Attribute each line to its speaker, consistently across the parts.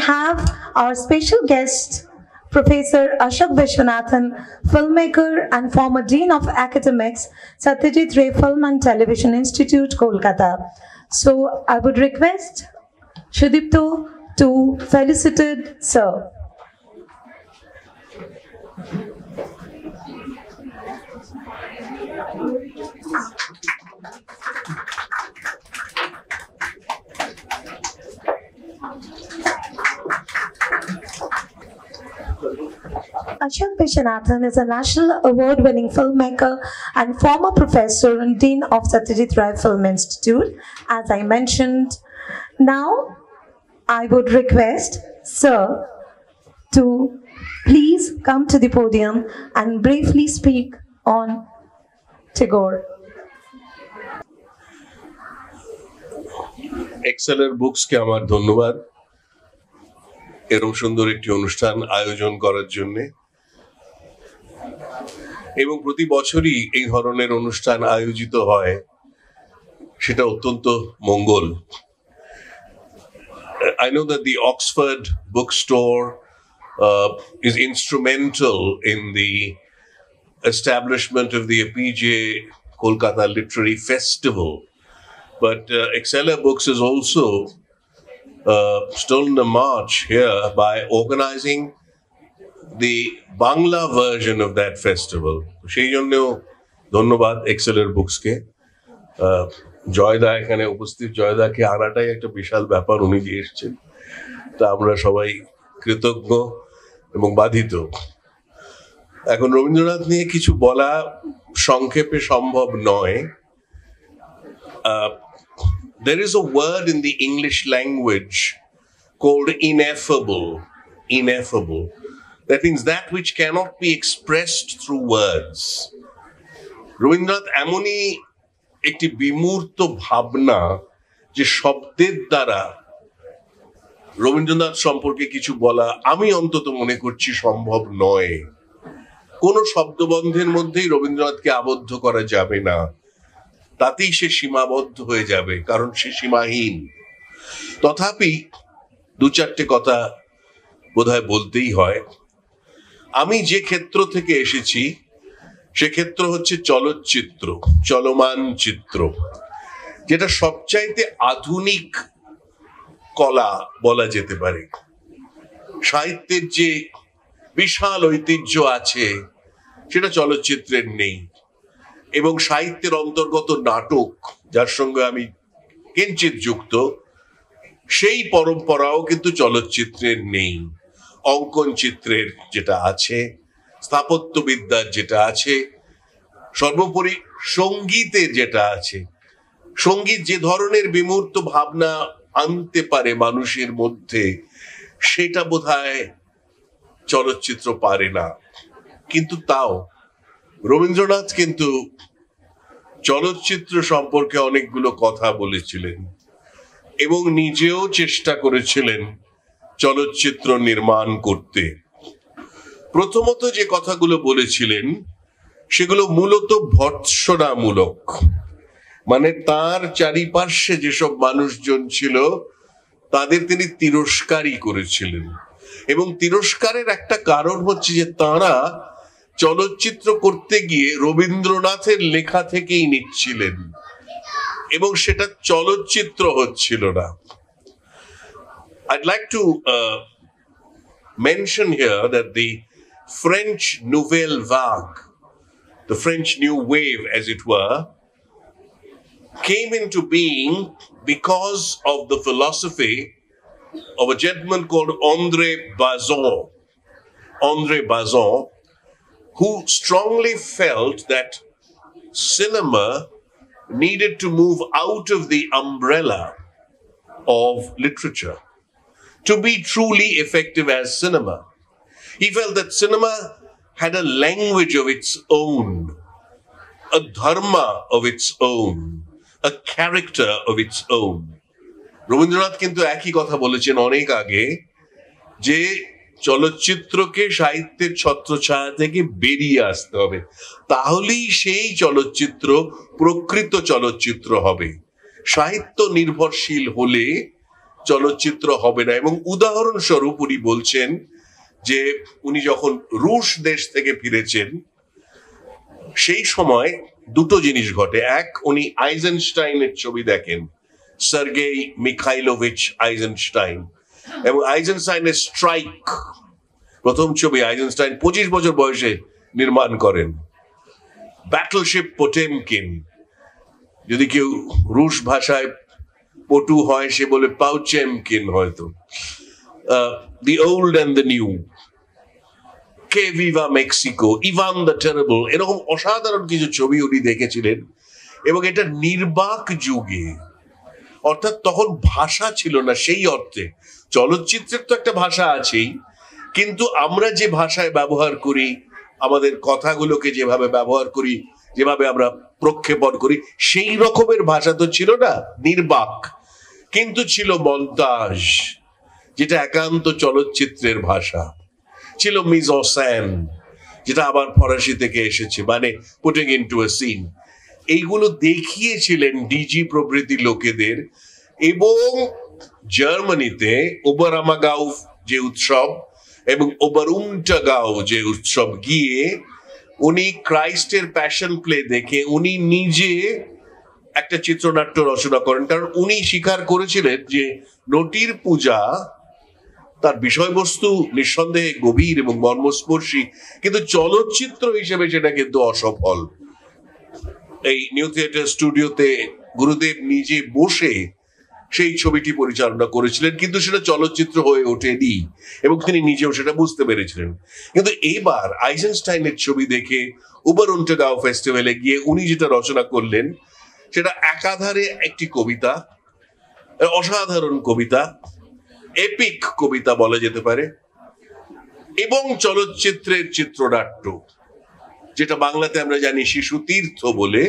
Speaker 1: have our special guest, Professor Ashok Vishwanathan, filmmaker and former Dean of Academics, Satyajit Ray Film and Television Institute, Kolkata. So I would request Sudipto to felicitate Sir. Ashok Vishwanathan is a national award-winning filmmaker and former professor and dean of Satyajit Ray Film Institute, as I mentioned. Now, I would request Sir to please come to the podium and briefly speak on Tagore.
Speaker 2: এক্সেলের বুকসকে আমার ধন্যবাদ এরকম সুন্দর একটি অনুষ্ঠান আয়োজন করার জন্য এবং প্রতি বছরই এই ধরনের অনুষ্ঠান আয়োজিত হয় সেটা অত্যন্ত মঙ্গল I know that the Oxford bookstore is instrumental in the establishment of the APJ Kolkata Literary Festival, but Excella Books has also stolen a march here by organizing the Bangla version of that festival. সেই জন্যও ধন্যবাদ এক্সেলের বুকসকে জয়দা এখানে উপস্থিত জয়দাকে আনাটাই একটা বিশাল ব্যাপার উনি যে এসেছেন তা আমরা সবাই কৃতজ্ঞ এবং বাধিত এখন রবীন্দ্রনাথ নিয়ে কিছু বলা সংক্ষেপে সম্ভব নয় There is a word in the English language called ineffable. Ineffable. That means that which cannot be expressed through words. Rabindranath এমনই একটি বিমূর্ত ভাবনা যে শব্দের দ্বারা রবীন্দ্রনাথ সম্পর্কে কিছু বলা আমি অন্তত মনে করছি সম্ভব নয় কোন শব্দবন্ধের মধ্যেই রবীন্দ্রনাথকে আবদ্ধ করা যাবে না তাতেই সে সীমাবদ্ধ হয়ে যাবে কারণ সে সীমাহীন তথাপি দু চারটে কথা বোধহয় বলতেই হয় আমি যে ক্ষেত্র থেকে এসেছি সে ক্ষেত্র হচ্ছে চলচ্চিত্র চলমান চিত্র যেটা সবচাইতে আধুনিক কলা বলা যেতে পারে সাহিত্যের যে বিশাল ঐতিহ্য আছে সেটা চলচ্চিত্রের নেই এবং সাহিত্যের অন্তর্গত নাটক যার সঙ্গে আমি কিঞ্চিত যুক্ত সেই পরম্পরাও কিন্তু চলচ্চিত্রের নেই অঙ্কন চিত্রের যেটা আছে স্থাপত্যবিদ্যার যেটা আছে সর্বোপরি সঙ্গীতের যেটা আছে সঙ্গীত যে ধরনের বিমূর্ত ভাবনা আনতে পারে মানুষের মধ্যে সেটা বোধহয় চলচ্চিত্র পারে না কিন্তু তাও রবীন্দ্রনাথ কিন্তু চলচ্চিত্র সম্পর্কে অনেকগুলো কথা বলেছিলেন এবং নিজেও চেষ্টা করেছিলেন চলচ্চিত্র নির্মাণ করতে প্রথমত যে কথাগুলো বলেছিলেন সেগুলো মূলত ভর্ৎসনামূলক মানে তার চারিপাশে যেসব মানুষজন ছিল তাদের তিনি তিরস্কারই করেছিলেন এবং তিরস্কারের একটা কারণ হচ্ছে যে তারা চলচ্চিত্র করতে গিয়ে রবীন্দ্রনাথের লেখা থেকেই নিচ্ছিলেন এবং সেটা চলচ্চিত্র হচ্ছিল না I'd like to mention here that the French Nouvelle Vague, the French New Wave as it were, came into being because of the philosophy of a gentleman called André Bazin. André Bazin, who strongly felt that cinema needed to move out of the umbrella of literature to be truly effective as cinema. He felt that cinema had a language of its own, a dharma of its own, a character of its own. Rabindranath কিন্তু একই কথা বলেছেন অনেক আগে যে চলচ্চিত্রকে সাহিত্যের ছত্রছায়া থেকে বেরিয়ে আসতে হবে তাহলেই সেই চলচ্চিত্র প্রকৃত চলচ্চিত্র হবে সাহিত্য নির্ভরশীল হলে চলচ্চিত্র হবে না। এবং উদাহরণস্বরূপ উনি বলছেন যে উনি যখন রুশ দেশ থেকে ফিরেছেন সেই সময় দুটো জিনিস ঘটে। এক, উনি আইজেনস্টাইনের ছবি দেখেন, সার্গেই মিখাইলোভিচ আইজেনস্টাইন, এবং আইজেনস্টাইনের স্ট্রাইক প্রথম ছবি আইজেনস্টাইন 25 বছর বয়সে নির্মাণ করেন। ব্যাটলশিপ পোটেমকিন, যদি কেউ রুশ ভাষায় পটু হয় সে বলে পাউচেমকিন হয়তো। The old and the new, que viva Mexico, Ivan the terrible, এরকম অসাধারণ কিছু ছবি উনি দেখেছিলেন। এবং এটা নির্বাক যুগে, অর্থাৎ তখন ভাষা ছিল না সেই অর্থে। চলচ্চিত্রের তো একটা ভাষা আছেই, কিন্তু আমরা যে ভাষায় ব্যবহার করি, আমাদের কথাগুলোকে যেভাবে ব্যবহার করি, যেভাবে আমরা প্রক্ষেপণ করি, সেই রকমের ভাষা তো ছিল না, নির্বাক। কিন্তু ছিল মন্তাজ, যেটা একান্ত চলচ্চিত্রের ভাষা, ছিল মিজোসেন, যেটা আবার ফরাসি থেকে এসেছে, মানে পুটিং ইনটু আ সিন। এইগুলো দেখিয়েছিলেন ডিজি প্রভৃতি লোকেদের। এবং জার্মানিতে ওবারামাগাউ যে উৎসব এবং ওবারুমটাগাউ যে উৎসব গিয়ে উনি ক্রাইস্টের প্যাশন প্লে দেখে উনি নিজে একটা চিত্রনাট্য রচনা করেন। কারণ উনি স্বীকার করেছিলেন যে নটির পূজা, তার বিষয়বস্তু নিঃসন্দেহে গভীর এবং মর্মস্পর্শী, কিন্তু চলচ্চিত্র হিসেবে সেটা কিন্তু অসফল। এই নিউ থিয়েটার স্টুডিওতে গুরুদেব নিজে বসে সেই ছবিটি পরিচালনা করেছিলেন, কিন্তু সেটা চলচ্চিত্র হয়ে ওঠেনি এবং তিনি নিজেও সেটা বুঝতে পেরেছিলেন। কিন্তু এবার আইজেনস্টাইনের ছবি দেখে ওবারুন্টাগাউ ফেস্টিভ্যালে গিয়ে উনি যেটা রচনা করলেন সেটা একাধারে একটি কবিতা, অসাধারণ কবিতা, এপিক কবিতা বলা যেতে পারে, এবং চলচ্চিত্রের চিত্রনাট্য, যেটা বাংলাতে আমরা জানি শিশু তীর্থ বলে।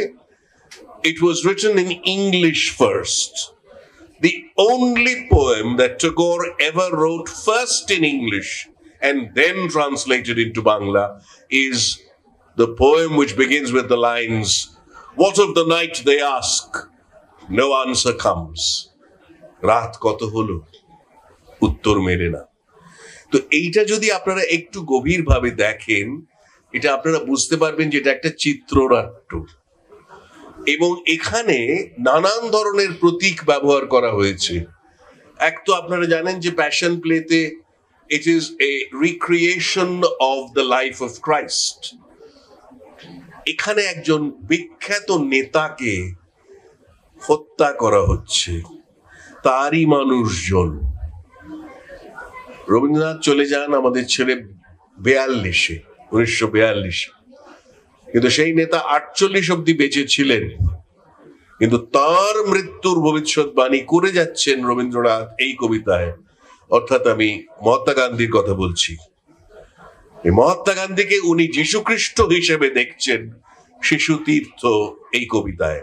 Speaker 2: It was written in English first. The only poem that Tagore ever wrote first in English and then translated into Bangla is the poem which begins with the lines, "What of the night they ask, no answer comes." রাত কত হলো, উত্তর মেলে না। তো এইটা যদি আপনারা একটু গভীরভাবে দেখেন, এটা আপনারা বুঝতে পারবেন যে এটা একটা চিত্রনাট্য। এবং এখানে নানান ধরনের প্রতীক ব্যবহার করা হয়েছে। এক তো আপনারা জানেন যে প্যাশন প্লেতে it is a recreation of the life of Christ. এখানে একজন বিখ্যাত নেতাকে হত্যা করা হচ্ছে, তারই মানুষজন। রবীন্দ্রনাথ চলে যান আমাদের ছেলে 1942, কিন্তু সেই নেতা 48 অব্দি বেঁচে ছিলেন। কিন্তু তার মৃত্যুর ভবিষ্যৎবাণী করে যাচ্ছেন রবীন্দ্রনাথ এই কবিতায়। অর্থাৎ আমি মহাত্মা গান্ধীর কথা বলছি। এই মহাত্মা গান্ধীকে উনি যীশুখ্রিস্ট হিসেবে দেখছেন শিশু তীর্থ এই কবিতায়।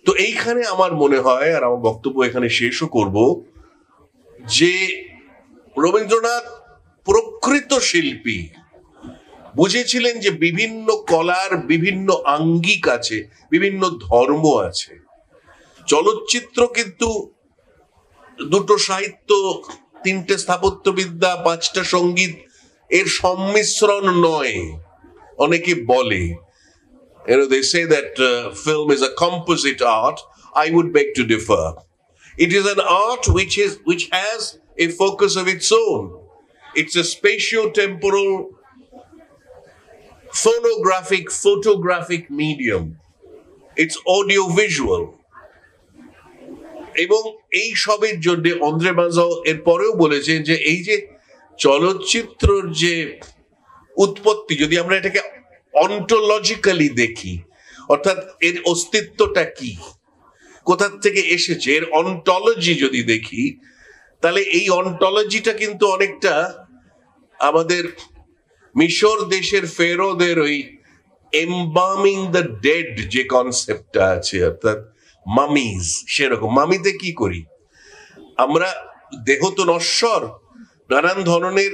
Speaker 2: তো এইখানে আমার মনে হয়, আর আমার বক্তব্য এখানে শেষও করব, যে রবীন্দ্রনাথ প্রকৃত শিল্পী, বুঝেছিলেন যে বিভিন্ন কলার বিভিন্ন আঙ্গিক আছে, বিভিন্ন ধর্ম আছে। চলচ্চিত্র কিন্তু দুটো সাহিত্য, 3টে স্থাপত্যবিদ্যা, 5টা সঙ্গীত এর সম্মিশ্রণ নয়। অনেকে বলে, they say that film is a composite art. I would beg to differ. It is an art which has a focus of its own. It's a spatio-temporal, photographic medium. It's audio-visual. এবং এই সবের জন্য অন্দ্রে মাজও এর পরেও বলেছেন যে এই যে চলচ্চিত্রের যে উৎপত্তি, যদি আমরা এটাকে অন্টোলজিক্যালি দেখি, অর্থাৎ এর অস্তিত্বটা কি, কোথা থেকে এসেছে, এর অন্টোলজি যদি দেখি, তাহলে এই অন্টোলজিটা কিন্তু অনেকটা আমাদের মিশর দেশের ফেরোদের ওই এমবামিং দ্য ডেড যে কনসেপ্টটা আছে, অর্থাৎ মামিজ, সেরকম। মামিতে কি করি আমরা? দেহ তো নশ্বর, নানান ধরনের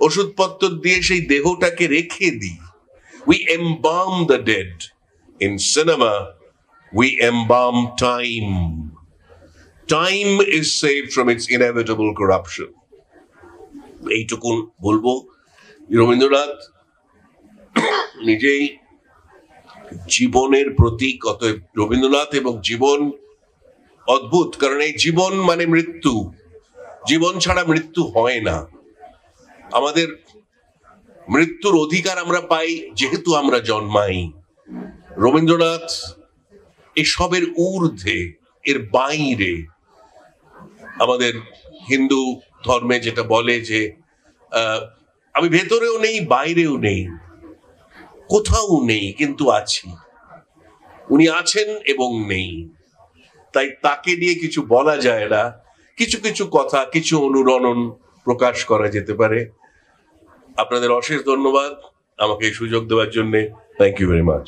Speaker 2: ওষুধপত্র দিয়ে সেই দেহটাকে রেখে দিই। We embalm the dead. In cinema, we embalm time. time is saved from its inevitable corruption. এইটুকুন বলবো। রবীন্দ্রনাথ নিজেই জীবনের প্রতীক, অতএব রবীন্দ্রনাথ এবং জীবন অদ্ভুত, কারণ এই জীবন মানে মৃত্যু, জীবন ছাড়া মৃত্যু হয় না। আমাদের মৃত্যুর অধিকার আমরা পাই যেহেতু আমরা জন্মাই। রবীন্দ্রনাথ এসবের ঊর্ধ্বে, এর বাইরে, আমাদের হিন্দু ধর্মে যেটা বলে যে আমি ভেতরেও নেই বাইরেও নেই, কোথাও নেই কিন্তু আছি, উনি আছেন এবং নেই। তাই তাকে নিয়ে কিছু বলা যায় না, কিছু কিছু কথা, কিছু অনুরণন প্রকাশ করা যেতে পারে। আপনাদের অশেষ ধন্যবাদ আমাকে এই সুযোগ দেওয়ার জন্য। Thank you very much.